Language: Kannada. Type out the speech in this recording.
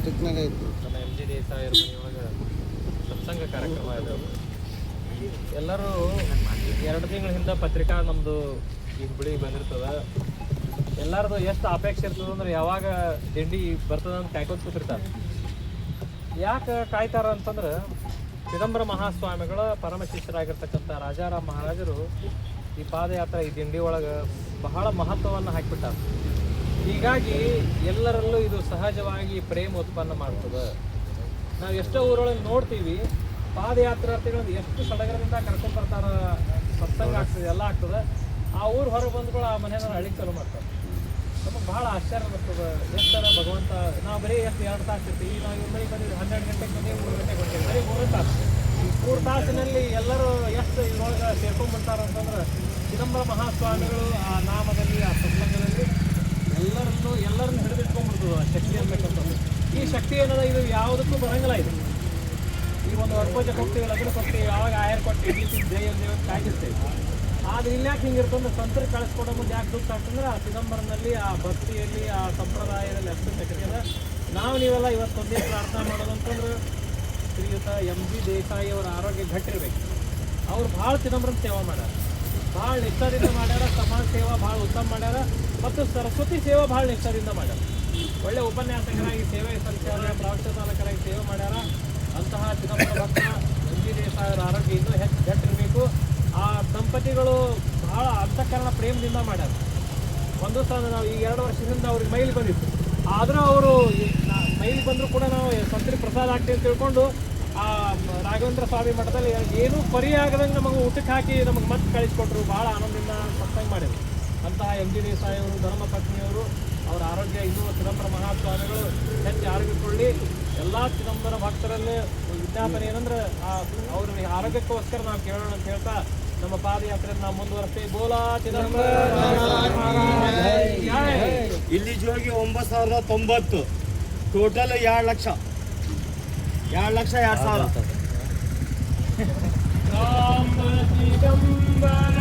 ನಮ್ಮ ಎಂ ಜಿ ದೇಸಾಯರ ಮನೆಯೊಳಗೆ ಸತ್ಸಂಗ ಕಾರ್ಯಕ್ರಮ ಇದೆ. ಎಲ್ಲರೂ 2 ತಿಂಗಳ ಹಿಂದೆ ಪತ್ರಿಕಾ ನಮ್ಮದು ಈ ಹುಬ್ಬಳ್ಳಿಗೆ ಬಂದಿರ್ತದೆ. ಎಲ್ಲರದು ಎಷ್ಟು ಅಪೇಕ್ಷೆ ಇರ್ತದೆ ಅಂದ್ರೆ ಯಾವಾಗ ದಿಂಡಿ ಬರ್ತದೆ ಅಂತ ಕಾಯ್ಕೊಂಡು ಕೂತಿರ್ತಾರೆ. ಯಾಕೆ ಕಾಯ್ತಾರ ಅಂತಂದ್ರೆ ಚಿದಂಬರ ಮಹಾಸ್ವಾಮಿಗಳ ಪರಮ ಶಿಷ್ಯರಾಗಿರ್ತಕ್ಕಂಥ ರಾಜಾರಾಮ್ ಮಹಾರಾಜರು ಈ ಪಾದಯಾತ್ರೆ ಈ ದಿಂಡಿ ಒಳಗೆ ಬಹಳ ಮಹತ್ವವನ್ನು ಹಾಕಿಬಿಟ್ಟಾರ. ಹೀಗಾಗಿ ಎಲ್ಲರಲ್ಲೂ ಇದು ಸಹಜವಾಗಿ ಪ್ರೇಮ ಉತ್ಪನ್ನ ಮಾಡ್ತದೆ. ನಾವು ಎಷ್ಟೋ ಊರೊಳಗೆ ನೋಡ್ತೀವಿ, ಪಾದಯಾತ್ರಾರ್ಥಿಗಳನ್ನು ಎಷ್ಟು ಸಡಗರದಿಂದ ಕರ್ಕೊಂಡು ಬರ್ತಾರ, ಸತ್ಸಂಗ ಆಗ್ತದೆ, ಎಲ್ಲ ಆಗ್ತದೆ. ಆ ಊರು ಹೊರಗೆ ಬಂದ್ಗಳು ಆ ಮನೆಯನ್ನ ಅಳಿಗೆ ಚಾಲು ಮಾಡ್ತಾರೆ. ನಮಗೆ ಭಾಳ ಆಶ್ಚರ್ಯ ಬರ್ತದೆ. ಎಷ್ಟರ ಭಗವಂತ ನಾವು ಬರೀ ಎಷ್ಟು 2 ತಾಸು ಇರ್ತೀವಿ. ನಾವು ಇವ್ರ ಮನೆಗೆ ಬಂದಿದ್ದು 12 ಗಂಟೆಗೆ ಬಂದು 3 ಗಂಟೆಗೆ ಹೊಂಟೀವಿ. ಬರೀ 3 ತಾಸು. ಈ 3 ತಾಸಿನಲ್ಲಿ ಎಲ್ಲರೂ ಎಷ್ಟು ಇದ್ರೊಳಗೆ ಸೇರ್ಕೊಂಡ್ಬಿಡ್ತಾರೆ ಅಂತಂದ್ರೆ ಚಿದಂಬರ ಮಹಾಸ್ವಾಮಿಗಳು ಆ ನಾಮದಲ್ಲಿ, ಆ ಸತ್ಸಂಗದಲ್ಲಿ ಎಲ್ಲರನ್ನು ಹಿಡಿದಿಟ್ಕೊಂಡ್ಬಿಡ್ತದೆ ಆ ಶಕ್ತಿ ಅಂತಕ್ಕಂಥದ್ದು. ಈ ಶಕ್ತಿ ಏನದ, ಇದು ಯಾವುದಕ್ಕೂ ಬರಂಗಿಲ್ಲ. ಇದು ಈ ಒಂದು ಅರ್ಪೋಜಕ್ಕೆ ಹೋಗ್ತೀವಿ, ಲಗ್ನಕ್ಕೆ ಹೋಗ್ತೀವಿ, ಯಾವಾಗ ಆಯರ್ ಕೊಟ್ಟು ಜೈಯಲ್ಲಿ ಕಾಯ್ದಿರ್ತೇವೆ. ಆದರೆ ಇಲ್ಲಾಕೆ ಹಿಂಗಿರ್ತಂದ್ರೆ ಸಂತರಿಗೆ ಕಳಿಸ್ಕೊಡೋ ಮುಂದೆ ಯಾಕೆ ದುಃಖ ಆಗ್ತಂದ್ರೆ ಆ ಚಿದಂಬರನಲ್ಲಿ, ಆ ಭಕ್ತಿಯಲ್ಲಿ, ಆ ಸಂಪ್ರದಾಯದಲ್ಲಿ ಅಷ್ಟು ಶಕ್ತಿ ಅದ. ನೀವೆಲ್ಲ ಇವತ್ತೊಂದೇ ಪ್ರಾರ್ಥನೆ ಮಾಡೋದು ಅಂತಂದ್ರೆ ಶ್ರೀಯುತ ಎಂ ಜಿ ದೇಸಾಯಿ ಅವರ ಆರೋಗ್ಯ ಗಟ್ಟಿರ್ಬೇಕು. ಅವ್ರು ಭಾಳ ಚಿದಂಬರನ ಸೇವೆ ಮಾಡ್ಯಾರ, ಭಾಳ ನಿಷ್ಠದಿಂದ ಮಾಡ್ಯಾರ. ಸಮಾಜ ಸೇವಾ ಭಾಳ ಉತ್ತಮ ಮಾಡ್ಯಾರ ಮತ್ತು ಸರಸ್ವತಿ ಸೇವೆ ಭಾಳ ನಿಷ್ಠದಿಂದ ಮಾಡ್ಯಾರ. ಒಳ್ಳೆ ಉಪನ್ಯಾಸಕರಾಗಿ ಸೇವೆ ಸಲ್ಲಿಸ್ಯಾರ, ಪ್ರವಚನ ಚಾಲಕರಾಗಿ ಸೇವೆ ಮಾಡ್ಯಾರ. ಅಂತಹ ಚಿದಂಬರ ಭಕ್ತ ಎಂ ಜಿ ದೇಸಾಯಿ ಅವರ ಆರೋಗ್ಯ ಇನ್ನೂ ಹೆಚ್ಚು ಗಟ್ಟಿರಬೇಕು. ಆ ದಂಪತಿಗಳು ಭಾಳ ಅಂತಃಕರಣ ಪ್ರೇಮದಿಂದ ಮಾಡ್ಯಾರ. ಒಂದು ಸಲ ನಾವು ಈ 2 ವರ್ಷದಿಂದ ಅವ್ರಿಗೆ ಮೈಲಿ ಬಂದಿತ್ತು. ಆದರೂ ಅವರು ಮೈಲಿ ಬಂದರೂ ಕೂಡ ನಾವು ಸಂತರಿಗೆ ಪ್ರಸಾದ ಆಗ್ತೀವಿ ಅಂತ ತಿಳ್ಕೊಂಡು ಆ ರಾಘವೇಂದ್ರ ಸ್ವಾಮಿ ಮಠದಲ್ಲಿ ಏನೂ ಪರಿಯಾಗದಂಗೆ ನಮಗೆ ಊಟಕ್ಕೆ ಹಾಕಿ ನಮಗೆ ಮತ್ತೆ ಕಳಿಸ್ಕೊಟ್ರು. ಭಾಳ ಆನಂದದಿಂದ ಸತ್ಸಂಗ ಮಾಡಿದ್ರು. ಅಂತಹ ಎಂ ಜಿ ದೇಸಾಯಿ ಅವರು, ಧರ್ಮ ಪತ್ನಿಯವರು, ಅವರ ಆರೋಗ್ಯ ಇನ್ನೂ ಚಿದಂಬರ ಮಹಾಸ್ವಾಮಿಗಳು ಹೆಚ್ಚು ಆರೋಗ್ಯಕೊಳ್ಳಿ. ಎಲ್ಲ ಚಿದಂಬರ ಭಕ್ತರಲ್ಲಿ ವಿಜ್ಞಾಪನೆ ಏನಂದ್ರೆ ಅವ್ರ ಆರೋಗ್ಯಕ್ಕೋಸ್ಕರ ನಾವು ಕೇಳೋಣ ಅಂತ ಹೇಳ್ತಾ ನಮ್ಮ ಪಾದಯಾತ್ರೆಯನ್ನು ನಾವು ಮುಂದುವರಿಸ್ತೇವೆ. ಬೋಲಾ ಚಿದಂಬರ. ಇಲ್ಲಿ ಜೋಗಿ 9,090, ಟೋಟಲ್ 2 ಲಕ್ಷ 2,02,000. ಚಿದಂಬರ